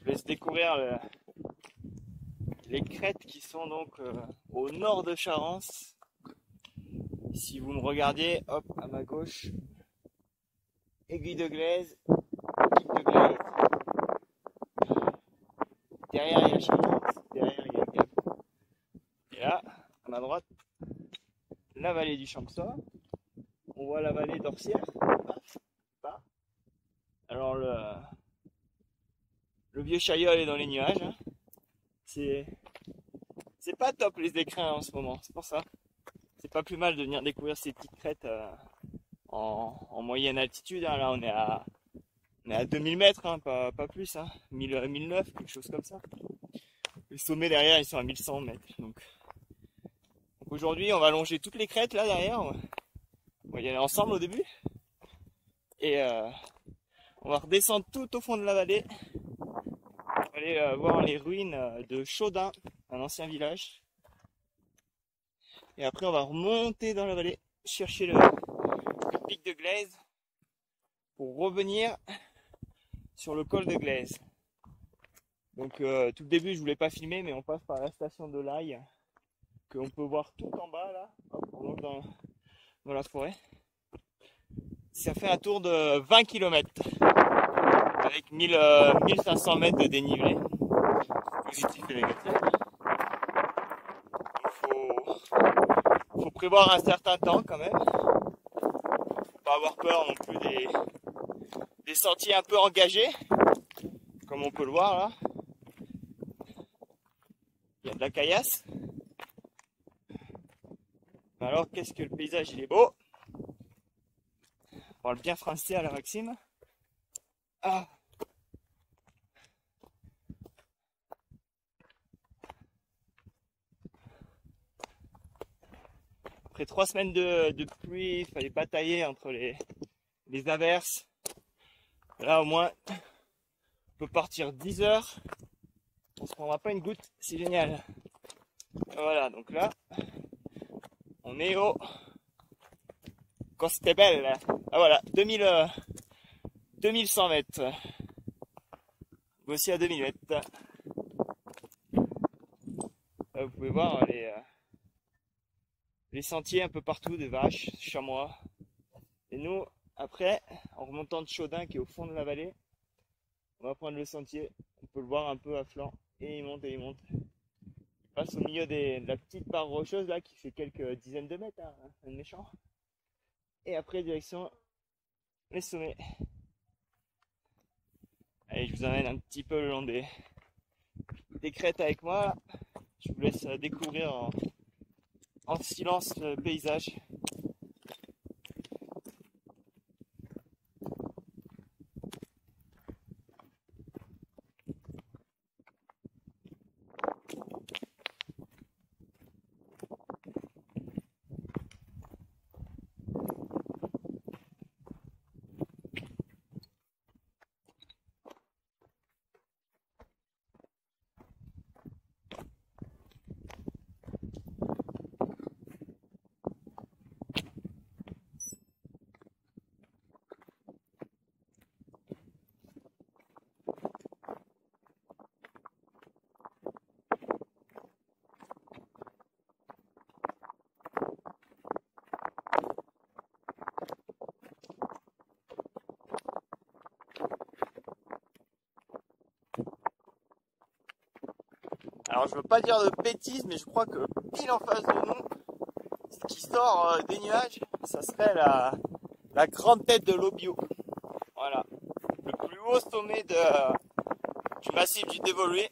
laisse découvrir les crêtes qui sont donc au nord de Charence. Si vous me regardiez, hop, à ma gauche, Aiguille de Glaise, Pic de Glaise. Derrière il y a Charence, derrière il y a Gap. Et là, à ma droite, la vallée du Champsois. On voit la vallée d'Orcières. Alors le vieux Chaillol est dans les nuages. Hein. C'est pas top les écrins en ce moment, c'est pour ça. C'est pas plus mal de venir découvrir ces petites crêtes en moyenne altitude. Hein. Là on est à 2000 mètres, hein, pas plus, hein. 1009, quelque chose comme ça. Les sommets derrière ils sont à 1100 mètres. Donc aujourd'hui on va longer toutes les crêtes là derrière. On va y aller ensemble au début. Et on va redescendre tout au fond de la vallée. On va aller voir les ruines de Chaudun, un ancien village. Et après on va remonter dans la vallée, chercher le pic de Glaise pour revenir sur le col de Glaise. Donc tout le début je voulais pas filmer, mais on passe par la station de l'Aille que on peut voir tout en bas là. Hop, on monte dans la forêt. Ça fait un tour de 20 km avec 1500 mètres de dénivelé, positif et négatif. Il faut prévoir un certain temps quand même. Faut pas avoir peur non plus des sentiers un peu engagés, comme on peut le voir là. Il y a de la caillasse. Alors qu'est-ce que le paysage il est beau. On parle bien français à la Maxime. Ah. Après 3 semaines de pluie, il fallait batailler entre les averses. Là au moins, on peut partir 10 heures. On se prendra pas une goutte, c'est génial. Voilà, donc là, on est au Costebelle. Ah voilà, 2100 mètres. Aussi à 2000 mètres. Là, vous pouvez voir les sentiers un peu partout, des vaches, des chamois. Et nous, après, en remontant de Chaudun qui est au fond de la vallée, on va prendre le sentier. On peut le voir un peu à flanc. Et il monte et il monte. Il passe au milieu de la petite barre rocheuse là qui fait quelques dizaines de mètres, hein, un méchant. Et après, direction les sommets. Allez, je vous emmène un petit peu le long des crêtes avec moi. Je vous laisse découvrir en silence le paysage. Alors je veux pas dire de bêtises, mais je crois que pile en face de nous, ce qui sort des nuages, ça serait la grande tête de l'Obio. Voilà, le plus haut sommet du massif du Dévolué,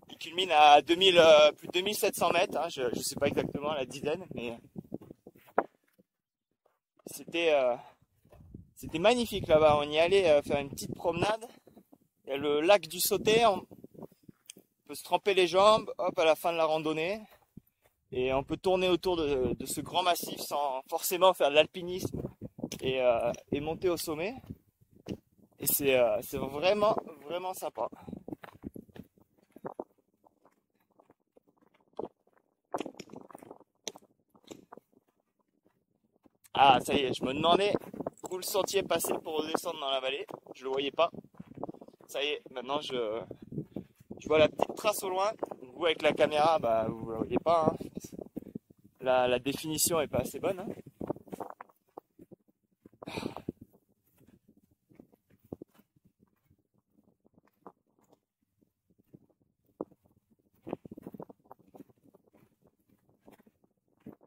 qui culmine à plus de 2700 mètres. Hein, je sais pas exactement la dizaine, mais c'était magnifique là-bas. On y allait faire une petite promenade. Il y a le lac du Sauté. On peut se tremper les jambes, hop, à la fin de la randonnée. Et on peut tourner autour de ce grand massif sans forcément faire de l'alpinisme et monter au sommet. Et c'est vraiment, vraiment sympa. Ah, ça y est, je me demandais où le sentier passait pour redescendre dans la vallée. Je le voyais pas. Ça y est, maintenant je Je vois la petite trace au loin. Vous avec la caméra, bah vous la voyez pas. Hein. La définition est pas assez bonne. Hein.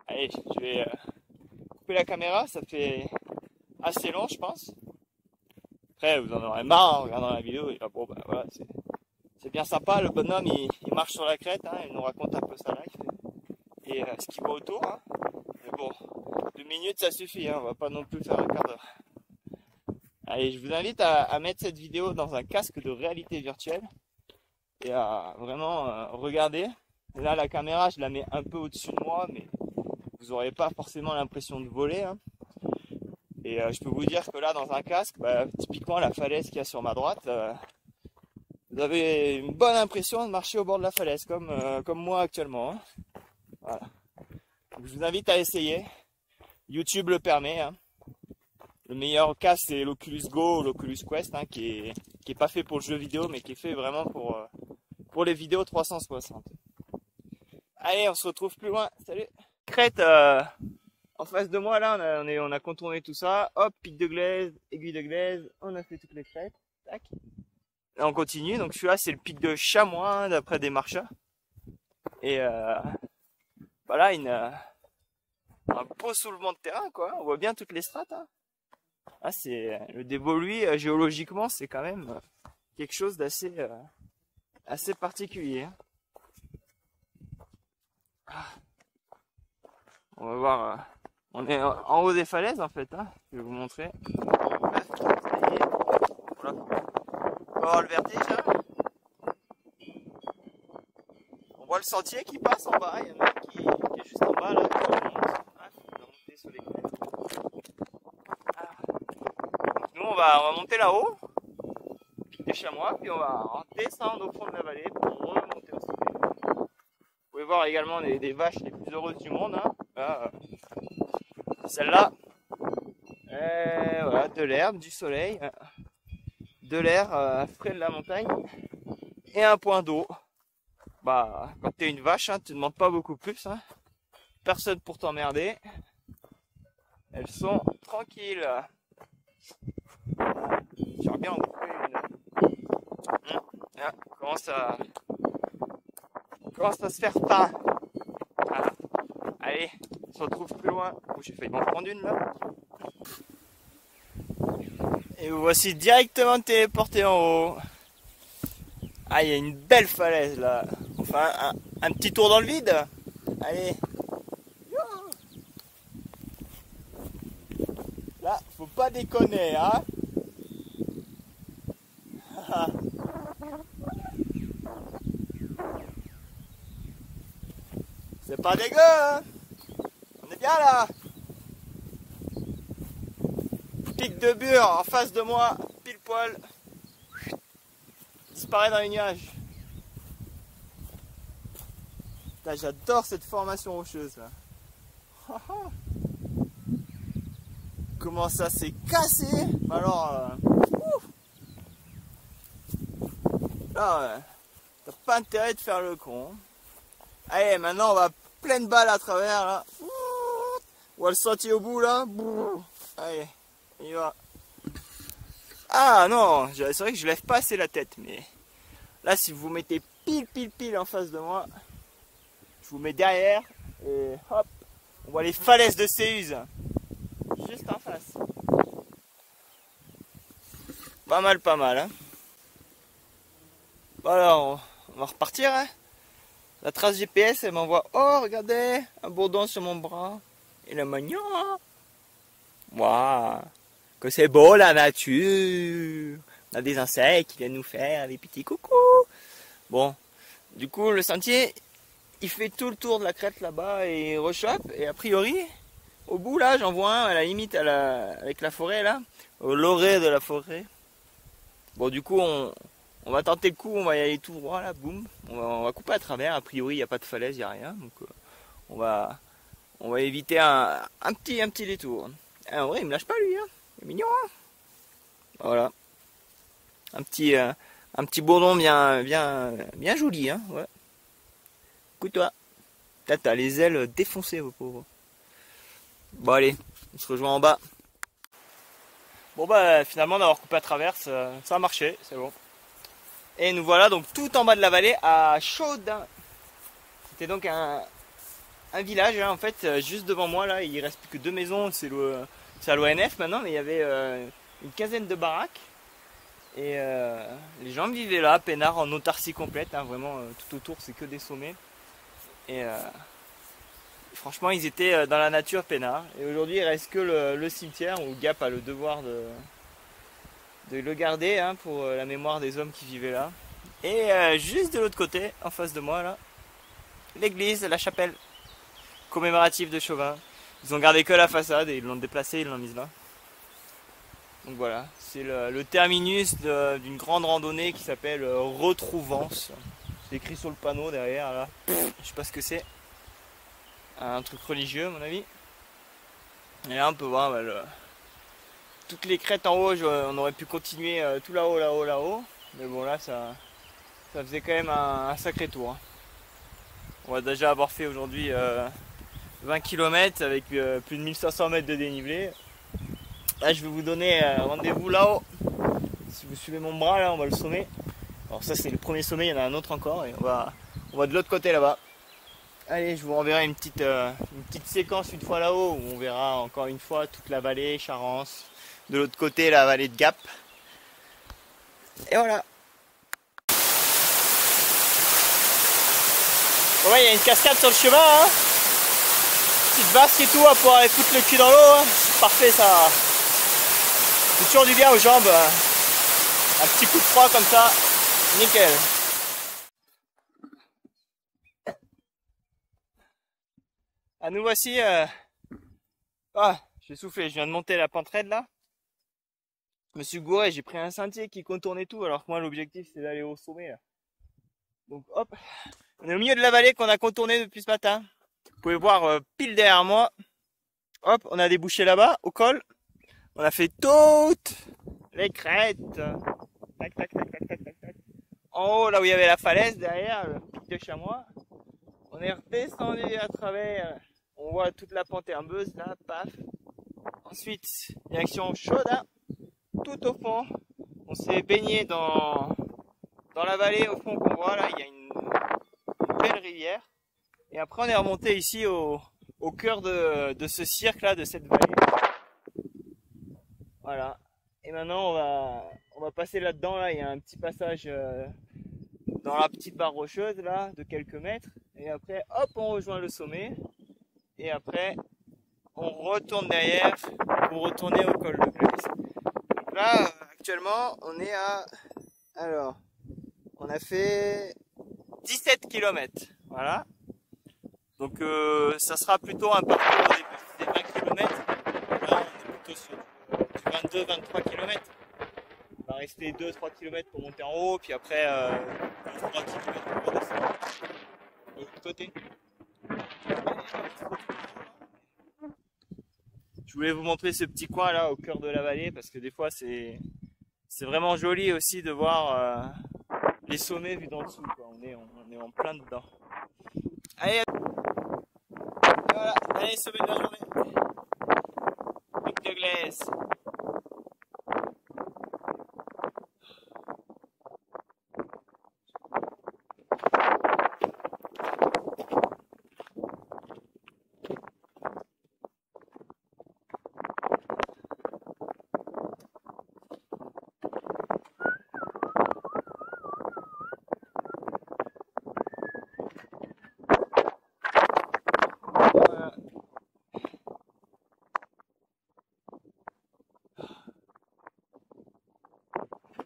Allez, je vais couper la caméra, ça fait assez long je pense. Après vous en aurez marre en regardant la vidéo, et ah, bon bah voilà, c'est bien sympa, le bonhomme il marche sur la crête, hein, il nous raconte un peu sa life et ce qu'il voit autour. Hein. Mais bon, 2 minutes ça suffit, hein, on va pas non plus faire un quart d'heure. Allez, je vous invite à mettre cette vidéo dans un casque de réalité virtuelle et à vraiment regarder. Là la caméra je la mets un peu au-dessus de moi, mais vous n'aurez pas forcément l'impression de voler. Hein. Et je peux vous dire que là dans un casque, bah, typiquement la falaise qu'il y a sur ma droite, vous avez une bonne impression de marcher au bord de la falaise, comme moi actuellement. Hein. Voilà. Donc, je vous invite à essayer. YouTube le permet. Hein. Le meilleur casque c'est l'Oculus Go ou l'Oculus Quest, hein, qui est pas fait pour le jeu vidéo, mais qui est fait vraiment pour les vidéos 360. Allez, on se retrouve plus loin. Salut. Crête en face de moi là, on a contourné tout ça. Hop, pic de glaise, aiguille de glaise. On a fait toutes les crêtes. Tac. Là, on continue. Donc celui-là, c'est le pic de Chamois, hein, d'après des marcheurs. Et voilà, un beau soulèvement de terrain, quoi. On voit bien toutes les strates. Hein. Ah, c'est le dévoluy géologiquement, c'est quand même quelque chose d'assez assez particulier. Hein. Ah. On va voir. On est en haut des falaises en fait. Hein. Je vais vous montrer. Voilà. On va voir le vertige. Hein. On voit le sentier qui passe en bas. Il y en a un qui est juste en bas là. On va monter sur les crêtes. Ah. Nous on va monter là-haut, pic des Chamois, puis on va descendre au fond de la vallée pour remonter au sommet. Vous pouvez voir également des vaches les plus heureuses du monde. Hein. Là, celle-là, voilà, de l'herbe, du soleil, de l'air frais de la montagne et un point d'eau. Bah, quand t'es une vache, hein, tu ne demandes pas beaucoup plus. Hein. Personne pour t'emmerder. Elles sont tranquilles. J'aimerais bien en couper une. Là, commence à se faire faim. Voilà. Allez, on se retrouve plus loin. Oh, j'ai failli m'en prendre une là. Et vous voici directement téléporté en haut. Ah, il y a une belle falaise là. Enfin, un petit tour dans le vide. Allez. Là, faut pas déconner, hein. C'est pas dégueu, hein. On est bien là. Pic de Bure en face de moi, pile poil. Disparaît dans les nuages. J'adore cette formation rocheuse là. Comment ça s'est cassé? Alors, là, t'as pas intérêt de faire le con. Allez, maintenant on va pleine balle à travers là. On va le sentier au bout là. Allez, on y va. Ah non, c'est vrai que je lève pas assez la tête, mais là si vous vous mettez pile en face de moi, je vous mets derrière et hop, on voit les falaises de Céuse juste en face. Pas mal, hein. Bon alors, on va repartir, hein. La trace GPS, elle m'envoie, oh regardez, un bourdon sur mon bras et la magnon. Waouh, que c'est beau la nature. On a des insectes qui viennent nous faire des petits coucous. Bon, du coup le sentier, il fait tout le tour de la crête là-bas et rechoppe. Et a priori, au bout là, j'en vois un à la limite avec la forêt là, au loré de la forêt. Bon, du coup, on va tenter le coup, on va y aller tout droit là, boum. On va couper à travers. A priori, il n'y a pas de falaise, il n'y a rien. Donc, on va éviter un petit détour. En vrai, il me lâche pas lui, hein. Il est mignon, hein. Voilà. Un Un petit bourdon bien joli, hein. Ouais. Écoute-toi. T'as les ailes défoncées, vos pauvres. Bon allez, on se rejoint en bas. Bon bah finalement d'avoir coupé à travers, ça a marché, c'est bon. Et nous voilà donc tout en bas de la vallée à Chaudin. C'était donc un village, hein, en fait, juste devant moi là, il reste plus que 2 maisons, c'est à l'ONF maintenant, mais il y avait une quinzaine de baraques. Et les gens vivaient là, peinards en autarcie complète, hein, vraiment tout autour c'est que des sommets. Et franchement ils étaient dans la nature peinards. Et aujourd'hui il reste que le cimetière où Gap a le devoir de le garder, hein, pour la mémoire des hommes qui vivaient là. Et juste de l'autre côté, en face de moi là, l'église, la chapelle commémorative de Chauvin. Ils ont gardé que la façade et ils l'ont déplacée, ils l'ont mise là. Donc voilà, c'est le terminus d'une grande randonnée qui s'appelle Retrouvance. C'est écrit sur le panneau derrière là. Je sais pas ce que c'est. Un truc religieux à mon avis. Et là on peut voir toutes les crêtes en haut. On aurait pu continuer tout là-haut, là-haut, là-haut. Mais bon là ça faisait quand même un sacré tour, hein. On va déjà avoir fait aujourd'hui 20 km avec plus de 1500 mètres de dénivelé. Là je vais vous donner rendez-vous là-haut. Si vous suivez mon bras là, on va le sommet. Alors ça c'est le premier sommet, il y en a un autre encore et on va de l'autre côté là-bas. Allez, je vous renverrai une petite séquence une fois là-haut où on verra encore une fois toute la vallée, Charence. De l'autre côté la vallée de Gap. Et voilà. Ouais, il y a une cascade sur le chemin, hein. Petite vasque et tout, hein, pour aller foutre le cul dans l'eau, hein. C'est parfait ça. C'est toujours du bien aux jambes. Un petit coup de froid comme ça, nickel. Ah, nous voici. Ah, j'ai soufflé, je viens de monter la pente raide là. Je me suis gouré, j'ai pris un sentier qui contournait tout, alors que moi l'objectif c'est d'aller au sommet là. Donc hop, on est au milieu de la vallée qu'on a contourné depuis ce matin. Vous pouvez voir pile derrière moi. Hop, on a débouché là-bas, au col. On a fait toutes les crêtes. Tac, tac, tac, tac, tac, tac, tac. En haut, là où il y avait la falaise, derrière, le pic de chamois. On est redescendu à travers. On voit toute la pente herbeuse, là, paf. Ensuite, direction Chaudin, tout au fond. On s'est baigné dans la vallée, au fond qu'on voit, là, il y a une belle rivière. Et après, on est remonté ici au cœur de ce cirque, là, de cette vallée. Voilà. Et maintenant, on va passer là-dedans, là, il y a un petit passage dans la petite barre rocheuse, là, de quelques mètres. Et après, hop, on rejoint le sommet. Et après, on retourne derrière pour retourner au col de Glace. Donc là, actuellement, on est à... Alors, on a fait 17 km. Voilà. Donc, ça sera plutôt un parcours des 20 km. Là, on est plutôt sur du 22-23 km. Il va rester 2-3 km pour monter en haut, puis après 3 km pour redescendre. De l'autre côté. Je voulais vous montrer ce petit coin là au cœur de la vallée parce que des fois c'est vraiment joli aussi de voir les sommets vus d'en dessous, quoi. On est en plein dedans. Allez, voilà, allez, sommet de la journée. Pic de Glace.